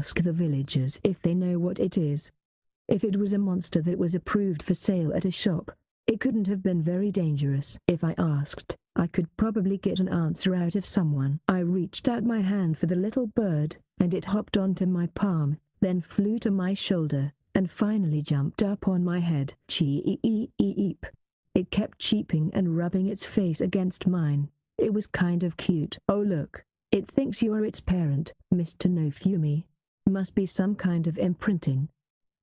ask the villagers if they know what it is. If it was a monster that was approved for sale at a shop, it couldn't have been very dangerous. If I asked, I could probably get an answer out of someone. I reached out my hand for the little bird, and it hopped onto my palm, then flew to my shoulder, and finally jumped up on my head. Cheep. It kept cheeping and rubbing its face against mine. It was kind of cute. Oh look, it thinks you're its parent, Mr. No Fumi. Must be some kind of imprinting.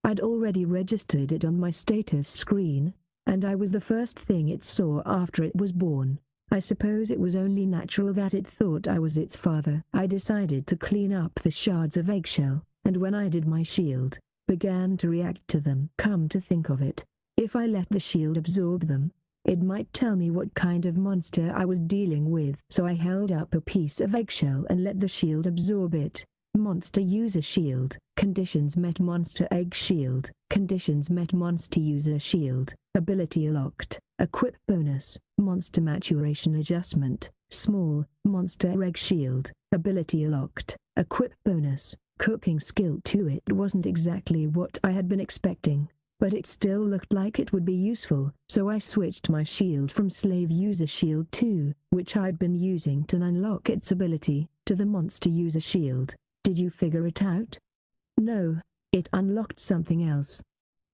I'd already registered it on my status screen, and I was the first thing it saw after it was born. I suppose it was only natural that it thought I was its father. I decided to clean up the shards of eggshell, and when I did, my shield began to react to them. Come to think of it, if I let the shield absorb them, it might tell me what kind of monster I was dealing with. So I held up a piece of eggshell and let the shield absorb it. Monster user shield. Conditions met monster egg shield. Conditions met monster user shield. Ability locked. Equip bonus. Monster maturation adjustment. Small. Monster egg shield. Ability locked. Equip bonus. Cooking skill 2. It wasn't exactly what I had been expecting, but it still looked like it would be useful, so I switched my shield from slave user shield 2, which I'd been using to unlock its ability, to the monster user shield. Did you figure it out? No, it unlocked something else.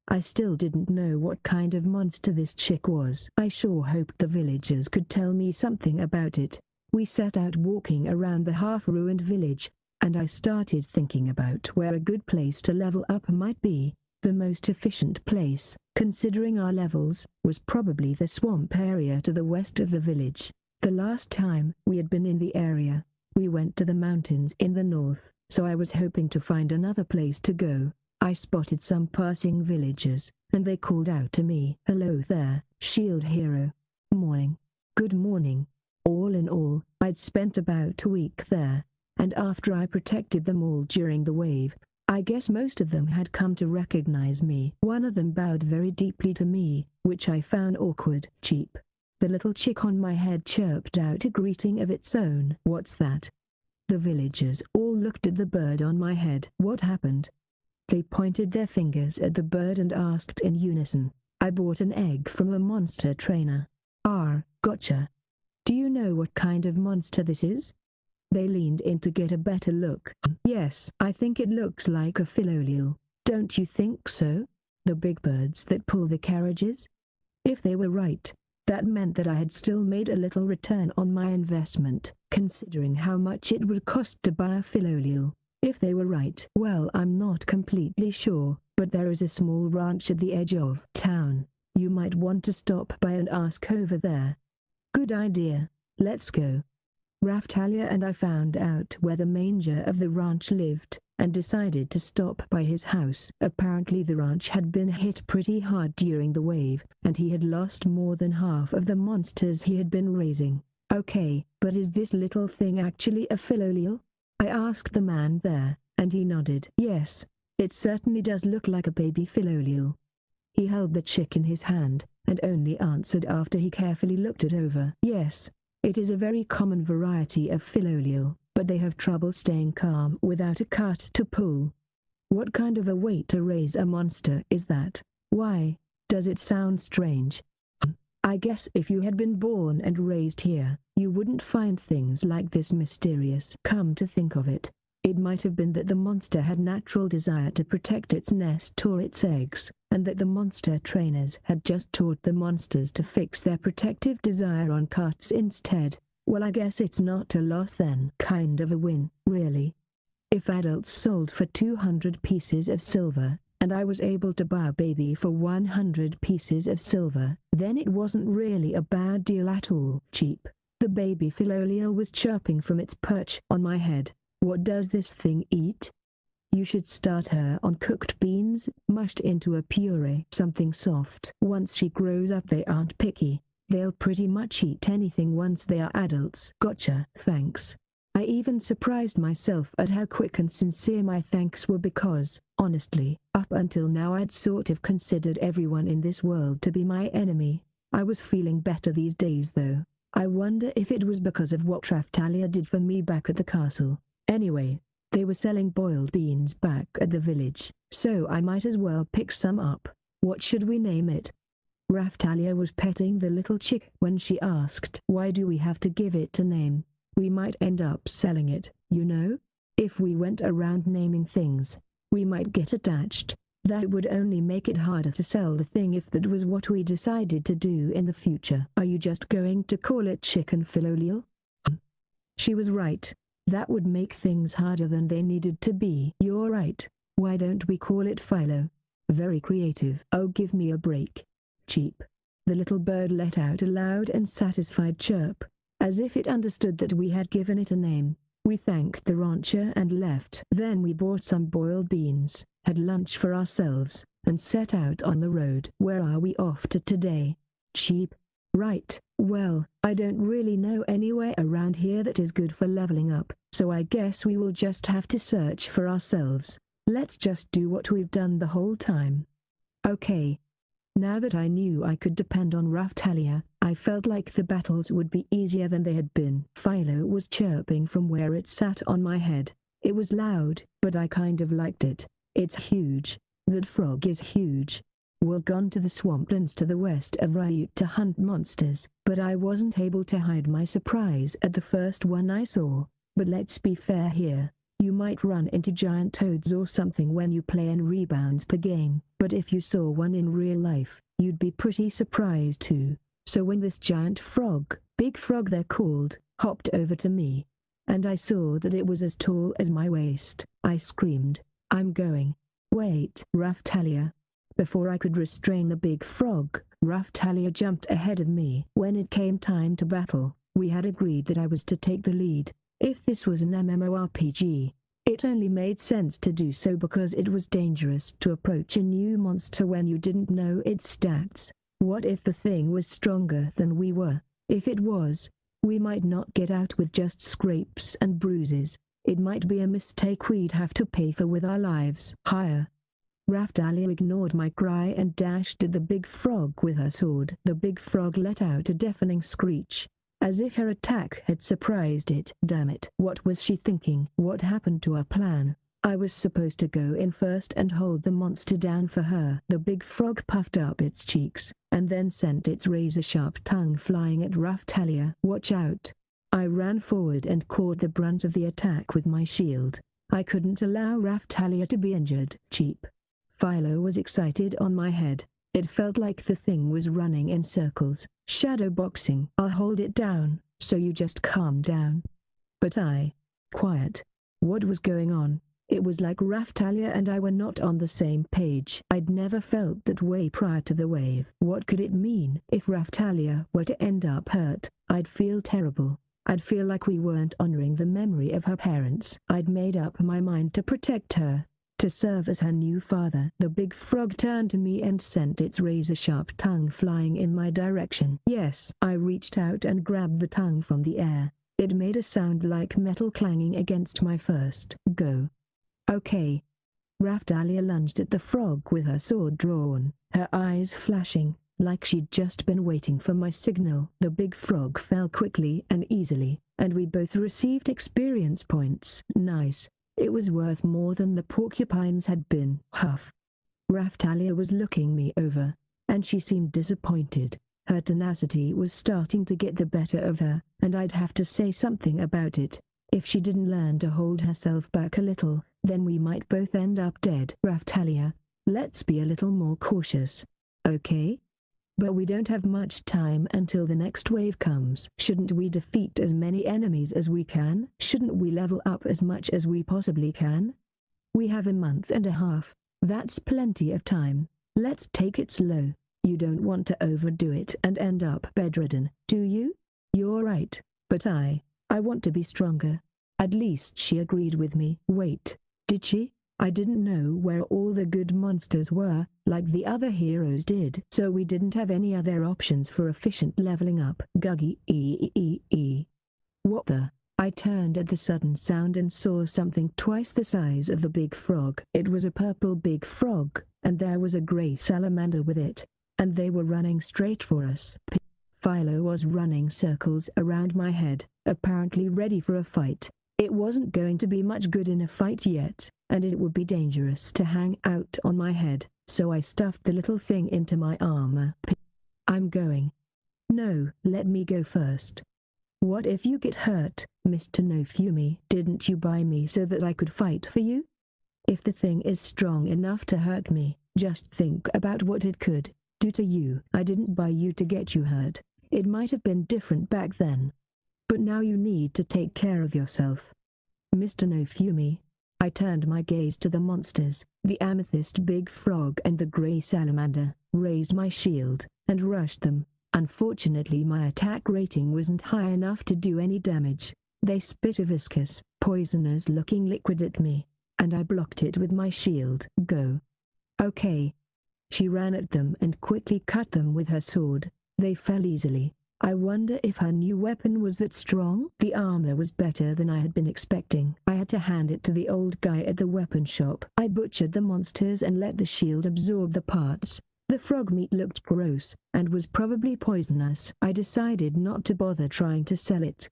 I still didn't know what kind of monster this chick was. I sure hoped the villagers could tell me something about it. We set out walking around the half-ruined village, and I started thinking about where a good place to level up might be. The most efficient place, considering our levels, was probably the swamp area to the west of the village. The last time we had been in the area, we went to the mountains in the north, so I was hoping to find another place to go. I spotted some passing villagers, and they called out to me. Hello there, shield hero. Morning. Good morning. All in all, I'd spent about a week there, and after I protected them all during the wave, I guess most of them had come to recognize me. One of them bowed very deeply to me, which I found awkward. Cheep. The little chick on my head chirped out a greeting of its own. What's that? The villagers all looked at the bird on my head. What happened? They pointed their fingers at the bird and asked in unison. I bought an egg from a monster trainer. Gotcha. Do you know what kind of monster this is? They leaned in to get a better look. Yes, I think it looks like a philolial. Don't you think so? The big birds that pull the carriages? If they were right, that meant that I had still made a little return on my investment, considering how much it would cost to buy a philolial. If they were right, well, I'm not completely sure, but there is a small ranch at the edge of town. You might want to stop by and ask over there. Good idea. Let's go. Raftalia and I found out where the manger of the ranch lived, and decided to stop by his house. Apparently the ranch had been hit pretty hard during the wave, and he had lost more than half of the monsters he had been raising. Okay, but is this little thing actually a philolial? I asked the man there, and he nodded. Yes, it certainly does look like a baby philolial. He held the chick in his hand, and only answered after he carefully looked it over. Yes. It is a very common variety of philolial, but they have trouble staying calm without a cart to pull. What kind of a way to raise a monster is that? Why, does it sound strange? I guess if you had been born and raised here, you wouldn't find things like this mysterious. Come to think of it, it might have been that the monster had natural desire to protect its nest or its eggs, and that the monster trainers had just taught the monsters to fix their protective desire on carts instead. Well, I guess it's not a loss then. Kind of a win, really. If adults sold for 200 pieces of silver, and I was able to buy a baby for 100 pieces of silver, then it wasn't really a bad deal at all. Cheap. The baby philolial was chirping from its perch on my head. What does this thing eat? You should start her on cooked beans, mushed into a puree. Something soft. Once she grows up they aren't picky. They'll pretty much eat anything once they are adults. Gotcha. Thanks. I even surprised myself at how quick and sincere my thanks were because, honestly, up until now I'd sort of considered everyone in this world to be my enemy. I was feeling better these days though. I wonder if it was because of what Raftalia did for me back at the castle. Anyway, They were selling boiled beans back at the village, so I might as well pick some up. What should we name it? Raftalia was petting the little chick when she asked, why do we have to give it a name? We might end up selling it, you know? If we went around naming things, we might get attached. That would only make it harder to sell the thing if that was what we decided to do in the future. Are you just going to call it Chicken Philolial? She was right. That would make things harder than they needed to be. You're right. Why don't we call it Philo? Very creative. Oh, give me a break. Cheap. The little bird let out a loud and satisfied chirp, as if it understood that we had given it a name. We thanked the rancher and left. Then we bought some boiled beans, had lunch for ourselves, and set out on the road. Where are we off to today? Cheap. Right. Well, I don't really know anywhere around here that is good for leveling up, so I guess we will just have to search for ourselves. Let's just do what we've done the whole time. Okay. Now that I knew I could depend on Raftalia, I felt like the battles would be easier than they had been. Philo was chirping from where it sat on my head. It was loud, but I kind of liked it. It's huge. That frog is huge. We're gone to the swamplands to the west of Ryut to hunt monsters, but I wasn't able to hide my surprise at the first one I saw. But let's be fair here. You might run into giant toads or something when you play in rebounds per game, but if you saw one in real life, you'd be pretty surprised too. So when this giant frog, big frog they're called, hopped over to me, and I saw that it was as tall as my waist, I screamed, I'm going. Wait, Raftalia. Before I could restrain the big frog, Raftalia jumped ahead of me. When it came time to battle, we had agreed that I was to take the lead. If this was an MMORPG, it only made sense to do so because it was dangerous to approach a new monster when you didn't know its stats. What if the thing was stronger than we were? If it was, we might not get out with just scrapes and bruises. It might be a mistake we'd have to pay for with our lives. Higher. Raftalia ignored my cry and dashed at the big frog with her sword. The big frog let out a deafening screech, as if her attack had surprised it. Damn it. What was she thinking? What happened to our plan? I was supposed to go in first and hold the monster down for her. The big frog puffed up its cheeks, and then sent its razor-sharp tongue flying at Raftalia. Watch out. I ran forward and caught the brunt of the attack with my shield. I couldn't allow Raftalia to be injured. Cheap. Philo was excited on my head. It felt like the thing was running in circles. Shadow boxing. I'll hold it down, so you just calm down. But quiet. What was going on? It was like Raftalia and I were not on the same page. I'd never felt that way prior to the wave. What could it mean? If Raftalia were to end up hurt, I'd feel terrible. I'd feel like we weren't honoring the memory of her parents. I'd made up my mind to protect her, to serve as her new father. The big frog turned to me and sent its razor-sharp tongue flying in my direction. Yes, I reached out and grabbed the tongue from the air. It made a sound like metal clanging against my first go. Okay. Raftalia lunged at the frog with her sword drawn, her eyes flashing, like she'd just been waiting for my signal. The big frog fell quickly and easily, and we both received experience points. Nice. It was worth more than the porcupines had been. Huff. Raftalia was looking me over, and she seemed disappointed. Her tenacity was starting to get the better of her, and I'd have to say something about it. If she didn't learn to hold herself back a little, then we might both end up dead. Raftalia, let's be a little more cautious. Okay? But we don't have much time until the next wave comes. Shouldn't we defeat as many enemies as we can? Shouldn't we level up as much as we possibly can? We have a month and a half. That's plenty of time. Let's take it slow. You don't want to overdo it and end up bedridden, do you? You're right, but I want to be stronger. At least she agreed with me. Wait, did she? I didn't know where all the good monsters were, like the other heroes did, so we didn't have any other options for efficient leveling up. Guggy. What the? I turned at the sudden sound and saw something twice the size of the big frog. It was a purple big frog, and there was a grey salamander with it, and they were running straight for us. Philo was running circles around my head, apparently ready for a fight. It wasn't going to be much good in a fight yet, and it would be dangerous to hang out on my head, so I stuffed the little thing into my armor. I'm going. No, let me go first. What if you get hurt, Mr. No Fumi? Didn't you buy me so that I could fight for you? If the thing is strong enough to hurt me, just think about what it could do to you. I didn't buy you to get you hurt. It might have been different back then. But now you need to take care of yourself. Mr. No Fumi. I turned my gaze to the monsters, the amethyst big frog and the grey salamander, raised my shield, and rushed them. Unfortunately my attack rating wasn't high enough to do any damage. They spit a viscous, poisonous-looking liquid at me, and I blocked it with my shield. Go. Okay. She ran at them and quickly cut them with her sword. They fell easily. I wonder if her new weapon was that strong? The armor was better than I had been expecting. I had to hand it to the old guy at the weapon shop. I butchered the monsters and let the shield absorb the parts. The frog meat looked gross, and was probably poisonous. I decided not to bother trying to sell it.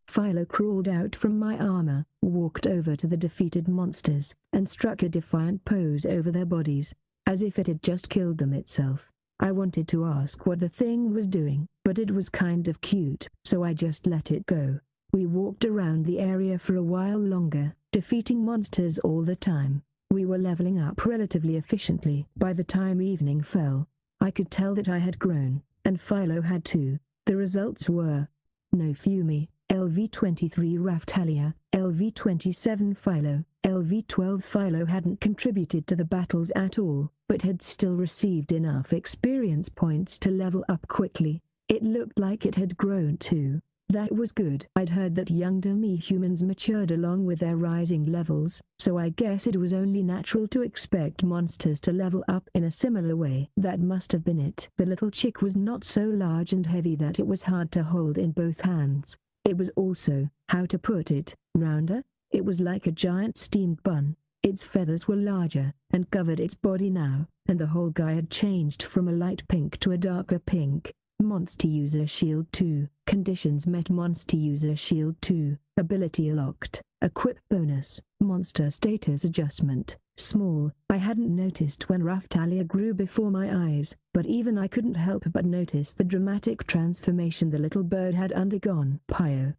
Philo crawled out from my armor, walked over to the defeated monsters, and struck a defiant pose over their bodies, as if it had just killed them itself. I wanted to ask what the thing was doing, but it was kind of cute, so I just let it go. We walked around the area for a while longer, defeating monsters all the time. We were leveling up relatively efficiently. By the time evening fell, I could tell that I had grown, and Philo had too. The results were: No Fumi, LV23 Raftalia, LV27 Philo. LV12 Philo hadn't contributed to the battles at all, but had still received enough experience points to level up quickly. It looked like it had grown too. That was good. I'd heard that young demi-humans matured along with their rising levels, so I guess it was only natural to expect monsters to level up in a similar way. That must have been it. The little chick was not so large and heavy that it was hard to hold in both hands. It was also, how to put it, rounder. It was like a giant steamed bun. Its feathers were larger, and covered its body now, and the whole guy had changed from a light pink to a darker pink. Monster User Shield 2. Conditions met. Monster User Shield 2. Ability locked. Equip bonus. Monster status adjustment. Small. I hadn't noticed when Raftalia grew before my eyes, but even I couldn't help but notice the dramatic transformation the little bird had undergone. Pio.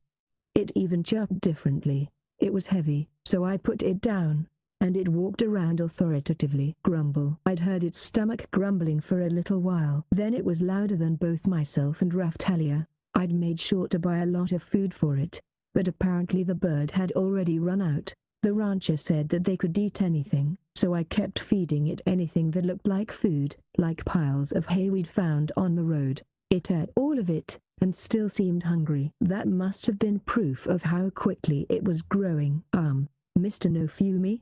It even chirped differently. It was heavy, so I put it down, and it walked around authoritatively. Grumble. I'd heard its stomach grumbling for a little while. Then it was louder than both myself and Raftalia. I'd made sure to buy a lot of food for it, but apparently the bird had already run out. The rancher said that they could eat anything, so I kept feeding it anything that looked like food, like piles of hay we'd found on the road. It ate all of it, and still seemed hungry. That must have been proof of how quickly it was growing. Mr. No Fumi?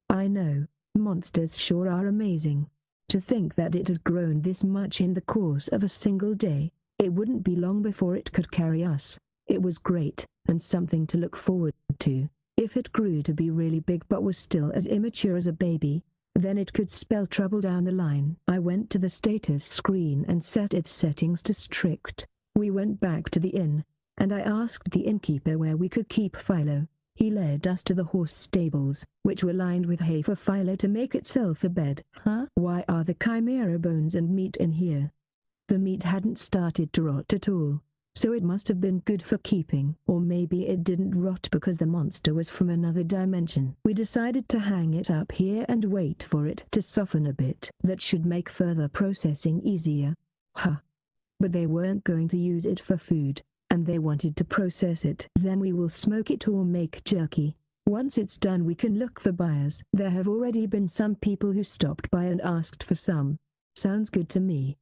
I know, monsters sure are amazing. To think that it had grown this much in the course of a single day. It wouldn't be long before it could carry us. It was great, and something to look forward to. If it grew to be really big but was still as immature as a baby, then it could spell trouble down the line. I went to the status screen and set its settings to strict. We went back to the inn, and I asked the innkeeper where we could keep Philo. He led us to the horse stables, which were lined with hay for Philo to make itself a bed. Huh? Why are the chimera bones and meat in here? The meat hadn't started to rot at all, so it must have been good for keeping. Or maybe it didn't rot because the monster was from another dimension. We decided to hang it up here and wait for it to soften a bit. That should make further processing easier. Huh. But they weren't going to use it for food, and they wanted to process it. Then we will smoke it or make jerky. Once it's done we can look for buyers. There have already been some people who stopped by and asked for some. Sounds good to me.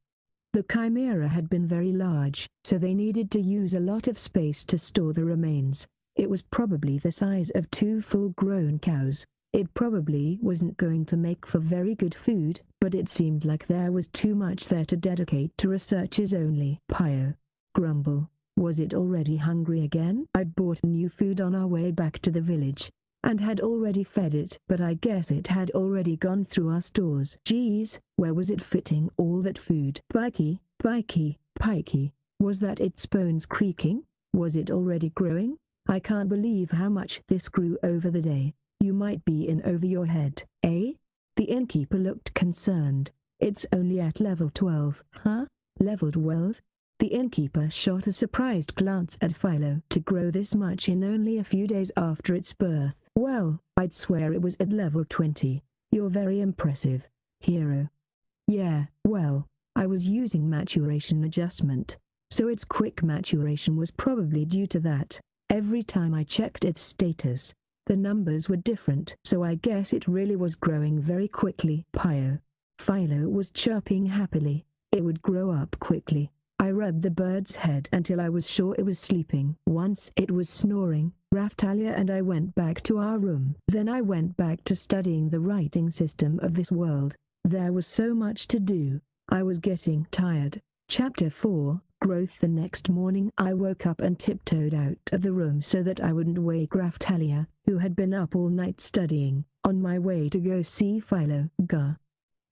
The chimera had been very large, so they needed to use a lot of space to store the remains. It was probably the size of 2 full-grown cows. It probably wasn't going to make for very good food, but it seemed like there was too much there to dedicate to researchers only. Pio. Grumble. Was it already hungry again? I'd bought new food on our way back to the village, and had already fed it, but I guess it had already gone through our stores. Geez, where was it fitting all that food? Pikey, pikey, pikey. Was that its bones creaking? Was it already growing? I can't believe how much this grew over the day. You might be in over your head, eh? The innkeeper looked concerned. It's only at level 12, huh? Level 12? The innkeeper shot a surprised glance at Philo. To grow this much in only a few days after its birth. Well, I'd swear it was at level 20. You're very impressive, hero. Yeah, well, I was using maturation adjustment, so its quick maturation was probably due to that. Every time I checked its status, the numbers were different, so I guess it really was growing very quickly. Philo was chirping happily. It would grow up quickly. I rubbed the bird's head until I was sure it was sleeping. Once it was snoring, Raftalia and I went back to our room. Then I went back to studying the writing system of this world. There was so much to do. I was getting tired. Chapter 4, Growth. The next morning I woke up and tiptoed out of the room so that I wouldn't wake Raftalia, who had been up all night studying, on my way to go see Philo. Gah!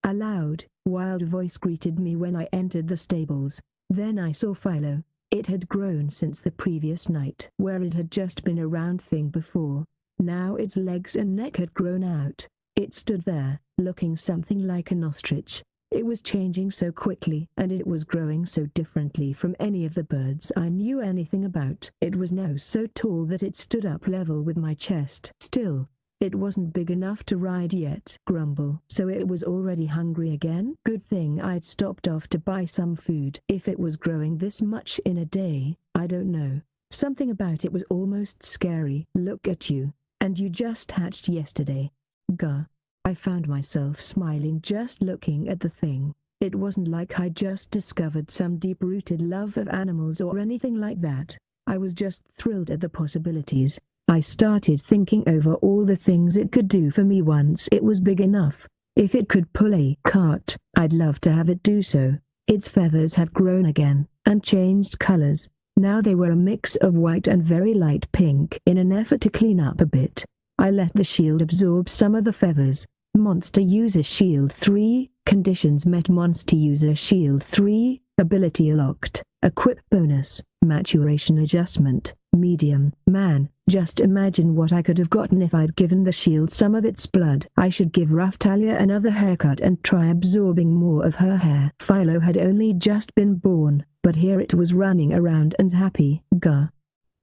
A loud, wild voice greeted me when I entered the stables. Then I saw Philo. It had grown since the previous night, where it had just been a round thing before. Now its legs and neck had grown out. It stood there, looking something like an ostrich. It was changing so quickly, and it was growing so differently from any of the birds I knew anything about. It was now so tall that it stood up level with my chest. Still, it wasn't big enough to ride yet. Grumble. So it was already hungry again? Good thing I'd stopped off to buy some food. If it was growing this much in a day, I don't know. Something about it was almost scary. Look at you. And you just hatched yesterday. Gah. I found myself smiling just looking at the thing. It wasn't like I just discovered some deep-rooted love of animals or anything like that. I was just thrilled at the possibilities. I started thinking over all the things it could do for me once it was big enough. If it could pull a cart, I'd love to have it do so. Its feathers had grown again, and changed colors. Now they were a mix of white and very light pink. In an effort to clean up a bit, I let the shield absorb some of the feathers. Monster User Shield 3, Conditions met. Monster User Shield 3, Ability locked, Equip bonus, Maturation adjustment, medium. Man, just imagine what I could have gotten if I'd given the shield some of its blood. I should give Raftalia another haircut and try absorbing more of her hair. Philo had only just been born, but here it was running around and happy. Gah.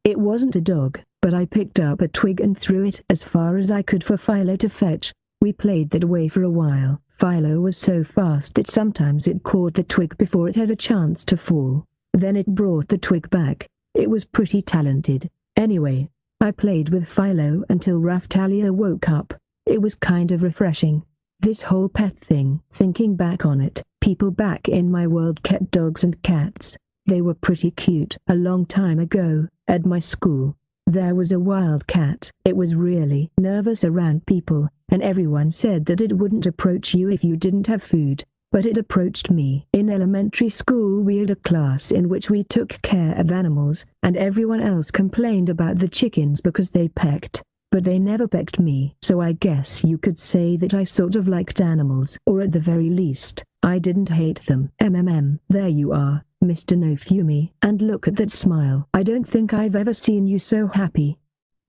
It wasn't a dog, but I picked up a twig and threw it as far as I could for Philo to fetch. We played that way for a while. Philo was so fast that sometimes it caught the twig before it had a chance to fall. Then it brought the twig back. It was pretty talented. Anyway, I played with Philo until Raftalia woke up. It was kind of refreshing. This whole pet thing. Thinking back on it, people back in my world kept dogs and cats. They were pretty cute. A long time ago, at my school, there was a wild cat. It was really nervous around people, and everyone said that it wouldn't approach you if you didn't have food. But it approached me. In elementary school we had a class in which we took care of animals, and everyone else complained about the chickens because they pecked. But they never pecked me. So I guess you could say that I sort of liked animals, or at the very least, I didn't hate them. There you are, Mr. No Fumi. And look at that smile. I don't think I've ever seen you so happy.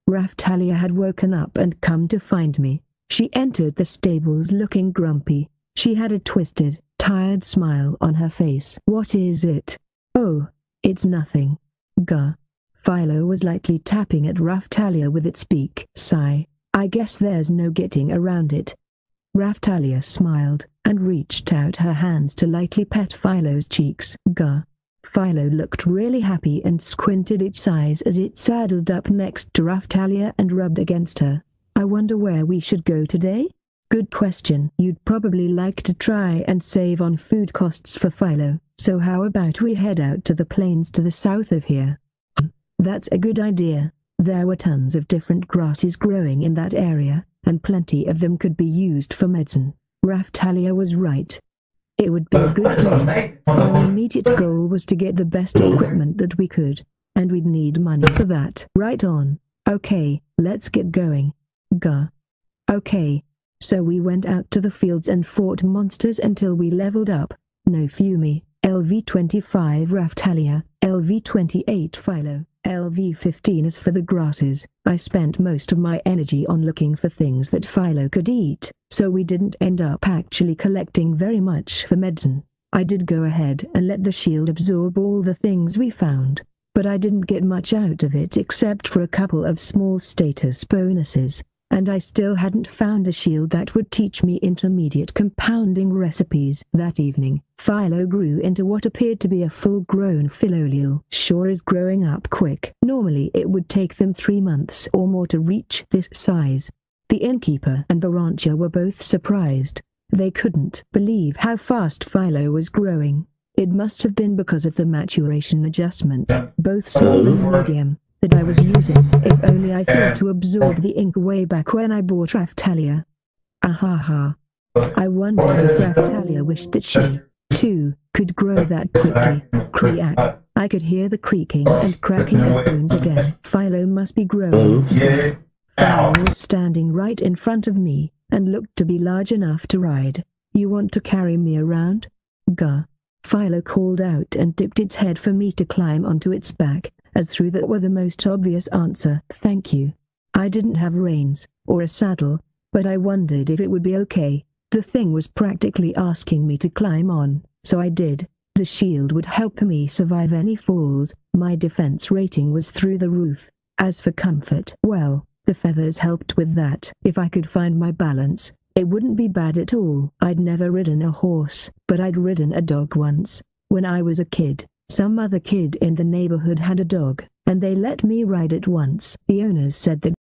Raftalia had woken up and come to find me. She entered the stables looking grumpy. She had a twisted, tired smile on her face. What is it? Oh, it's nothing. Gah. Philo was lightly tapping at Raftalia with its beak. Sigh. I guess there's no getting around it. Raftalia smiled, and reached out her hands to lightly pet Philo's cheeks. Gah. Philo looked really happy and squinted its eyes as it saddled up next to Raftalia and rubbed against her. I wonder where we should go today? Good question. You'd probably like to try and save on food costs for Philo, so how about we head out to the plains to the south of here? That's a good idea. There were tons of different grasses growing in that area, and plenty of them could be used for medicine. Raftalia was right. It would be a good place. Our immediate goal was to get the best equipment that we could, and we'd need money for that. Right on. Okay, let's get going. Gah. Okay. So we went out to the fields and fought monsters until we leveled up. No Fumi. LV25 Raftalia, LV28 Philo, LV15 is for the grasses. I spent most of my energy on looking for things that Philo could eat, so we didn't end up actually collecting very much for medicine. I did go ahead and let the shield absorb all the things we found, but I didn't get much out of it except for a couple of small status bonuses, and I still hadn't found a shield that would teach me intermediate compounding recipes. That evening, Philo grew into what appeared to be a full-grown philolial. Sure is growing up quick. Normally it would take them 3 months or more to reach this size. The innkeeper and the rancher were both surprised. They couldn't believe how fast Philo was growing. It must have been because of the maturation adjustment, both small and medium, that I was using. If only I thought to absorb the ink way back when I bought Raftalia. Ahaha. I wondered if Raftalia wished that she, too, could grow that quickly. Creak. I could hear the creaking and cracking of bones again. Philo must be growing. Philo was standing right in front of me, and looked to be large enough to ride. You want to carry me around? Gah. Philo called out and dipped its head for me to climb onto its back, as through that were the most obvious answer. Thank you. I didn't have reins, or a saddle, but I wondered if it would be okay. The thing was practically asking me to climb on, so I did. The shield would help me survive any falls. My defense rating was through the roof. As for comfort, well, the feathers helped with that. If I could find my balance, it wouldn't be bad at all. I'd never ridden a horse, but I'd ridden a dog once. When I was a kid, some other kid in the neighborhood had a dog, and they let me ride it once. The owners said that